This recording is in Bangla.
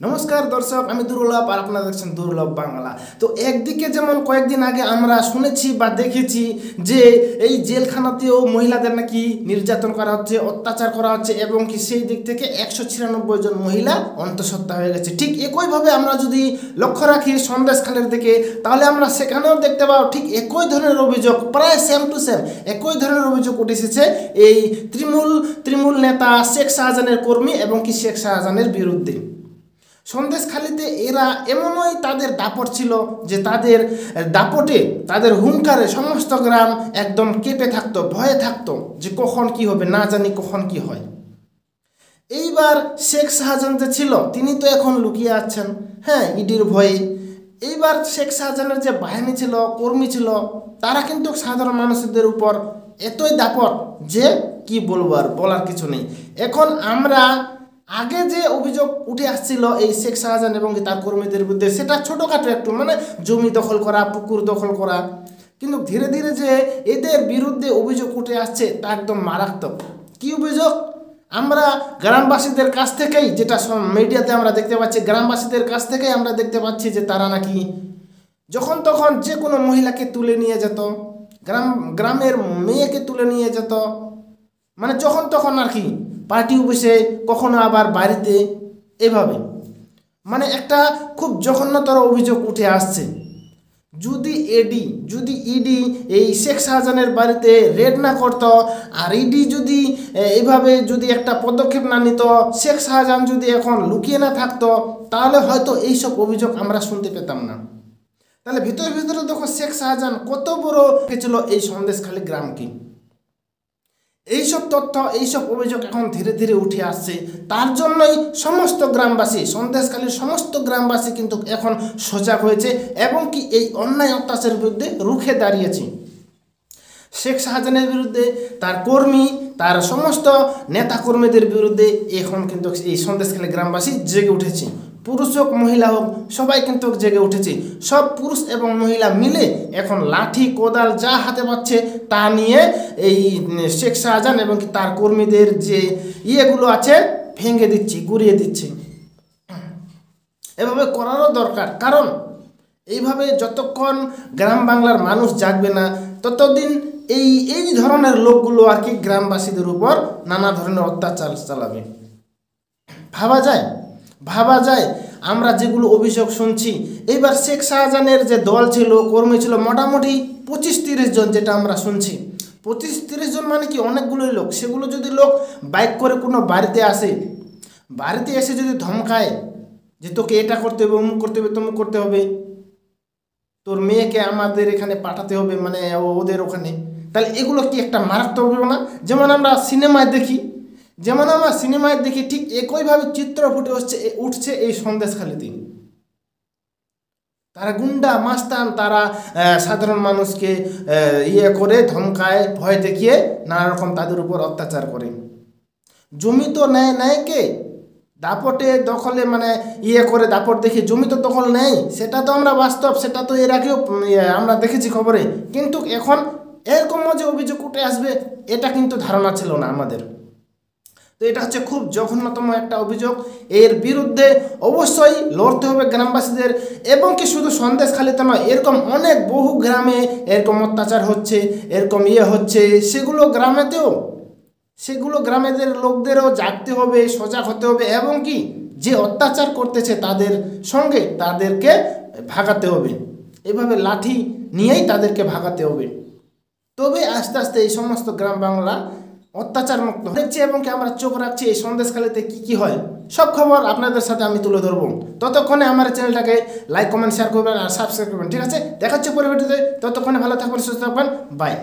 নমস্কার দর্শক, আমি দুর্লভ আর আপনারা দেখছেন দুর্লভ বাংলা। তো একদিকে যেমন কয়েকদিন আগে আমরা শুনেছি বা দেখেছি যে এই জেলখানাতেও মহিলাদের নাকি নির্যাতন করা হচ্ছে, অত্যাচার করা হচ্ছে এবং কি সেই দিক থেকে 196 জন মহিলা অন্তঃসত্ত্বা হয়ে গেছে। ঠিক একইভাবে আমরা যদি লক্ষ্য রাখি সন্দেশখালীর দিকে, তাহলে আমরা সেখানেও দেখতে পাবো ঠিক একই ধরনের অভিযোগ, প্রায় সেম টু সেম একই ধরনের অভিযোগ উঠে এসেছে এই তৃণমূল নেতা শেখ শাহজাহানের কর্মী এবং কি শেখ শাহজাহানের বিরুদ্ধে। সন্দেশখালীতে এরা এমনই তাদের দাপট ছিল যে তাদের দাপটে, তাদের হুঙ্কারে সমস্ত গ্রাম একদম কেঁপে থাকতো, ভয়ে থাকতো যে কখন কি হবে, না জানি কখন কি হয়। এইবার শেখ শাহজাহান যে ছিল তিনি তো এখন লুকিয়ে আছেন, হ্যাঁ, ইডির ভয়ে। এইবার শেখ শাহজাহানের যে বাহিনী ছিল, কর্মী ছিল, তারা কিন্তু সাধারণ মানুষদের উপর এতই দাপট যে কি বলবো, আর বলার কিছু নেই। এখন আমরা আগে যে অভিযোগ উঠে আসছিল এই শেখ শাহজাহান এবং তার কর্মীদের বিরুদ্ধে, সেটা ছোটোখাটো একটু, মানে জমি দখল করা, পুকুর দখল করা, কিন্তু ধীরে ধীরে যে এদের বিরুদ্ধে অভিযোগ উঠে আসছে তা একদম মারাত্মক। কী অভিযোগ? আমরা গ্রামবাসীদের কাছ থেকেই, যেটা মিডিয়াতে আমরা দেখতে পাচ্ছি, গ্রামবাসীদের কাছ থেকেই আমরা দেখতে পাচ্ছি যে তারা নাকি যখন তখন যে কোনো মহিলাকে তুলে নিয়ে যেত, গ্রামের মেয়েকে তুলে নিয়ে যেত, মানে যখন তখন আর কি, পার্টি অফিসে, কখনো আবার বাড়িতে, এভাবে মানে একটা খুব জঘন্যতর অভিযোগ উঠে আসছে। যদি ইডি এই শেখ শাহজাহানের বাড়িতে রেড না করত, আর ইডি যদি এইভাবে যদি একটা পদক্ষেপ না নিত, শেখ শাহজাহান যদি এখন লুকিয়ে না থাকতো, তাহলে হয়তো এইসব অভিযোগ আমরা শুনতে পেতাম না। তাহলে ভিতরে ভিতরে দেখো শেখ শাহজাহান কত বড় পেয়েছিল এই সন্দেশখালী গ্রামকে। এইসব তথ্য, এইসব অভিযোগ এখন ধীরে ধীরে উঠে আসছে। তার জন্যই সমস্ত গ্রামবাসী, সন্দেশখালীর সমস্ত গ্রামবাসী কিন্তু এখন সজাগ হয়েছে এবং কি এই অন্যায় অত্যাচারের বিরুদ্ধে রুখে দাঁড়িয়েছে। শেখ শাহজাহানের বিরুদ্ধে, তার কর্মী, তার সমস্ত নেতাকর্মীদের বিরুদ্ধে এখন কিন্তু এই সন্দেশখালী গ্রামবাসী জেগে উঠেছে। পুরুষ হোক মহিলা হোক, সবাই কিন্তু জেগে উঠেছে। সব পুরুষ এবং মহিলা মিলে এখন লাঠি, কোদাল যা হাতে পাচ্ছে তা নিয়ে এই শেখ শাহজাহান এবং তার কর্মীদের যে ইয়েগুলো আছে ভেঙে দিচ্ছে, গুঁড়িয়ে দিচ্ছে। এভাবে করারও দরকার, কারণ এইভাবে যতক্ষণ গ্রাম বাংলার মানুষ জাগবে না, ততদিন এই ধরনের লোকগুলো আর কি গ্রামবাসীদের উপর নানা ধরনের অত্যাচার চালাবে। ভাবা যায় আমরা যেগুলো অভিযোগ শুনছি। এইবার শেখ শাহজাহানের যে দল ছিল, কর্মী ছিল, মোটামুটি 25-30 জন, যেটা আমরা শুনছি 25-30 জন, মানে কি অনেকগুলোই লোক। সেগুলো যদি লোক বাইক করে কোনো বাড়িতে আসে, বাড়িতে এসে যদি ধমকায় যে তোকে এটা করতে হবে, অমুক করতে হবে, তমুক করতে হবে, তোর মেয়েকে আমাদের এখানে পাঠাতে হবে, মানে ওদের ওখানে, তাহলে এগুলো কি একটা মারাত্মক না? যেমন আমরা সিনেমায় দেখি ঠিক একইভাবে চিত্র ফুটে উঠছে এই সন্দেশখালীতে। তারা গুন্ডা মাস্তান, তারা সাধারণ মানুষকে করে ধমকায়, ভয় দেখিয়ে নানা রকম তাদের উপর অত্যাচার করে। জমি তো নেয় কে? দাপটে দখলে, মানে করে দাপট দেখে জমি তো দখল নেয়, সেটা তো আমরা বাস্তব, সেটা তো এর আগেও আমরা দেখেছি খবরে। কিন্তু এখন এরকম যে অভিযোগ উঠে আসবে, এটা কিন্তু ধারণা ছিল না আমাদের। তো এটা হচ্ছে খুব জঘন্যতম একটা অভিযোগ। এর বিরুদ্ধে অবশ্যই লড়তে হবে গ্রামবাসীদের, এবং কি শুধু সন্দেশখালীতে নয়, এরকম অনেক বহু গ্রামে এরকম অত্যাচার হচ্ছে, এরকম হচ্ছে, সেগুলো গ্রামেদের লোকদেরও জাগতে হবে, সজাগ হতে হবে, এবং কি যে অত্যাচার করতেছে তাদের সঙ্গে তাদেরকে ভাগাতে হবে। এভাবে লাঠি নিয়েই তাদেরকে ভাগাতে হবে, তবে আস্তে আস্তে এই সমস্ত গ্রাম বাংলা অত্যাচার মুক্ত দেখছি। এবং কি আমরা চোখ রাখছি এই সন্দেশখালীতে কি হয়, সব খবর আপনাদের সাথে আমি তুলে ধরবো। ততক্ষণে আমার চ্যানেলটাকে লাইক, কমেন্ট, শেয়ার করবেন আর সাবস্ক্রাইব করবেন। ঠিক আছে, দেখা হচ্ছে পরবর্তীতে। ততক্ষণে ভালো থাকবেন, সুস্থ থাকবেন, বাই।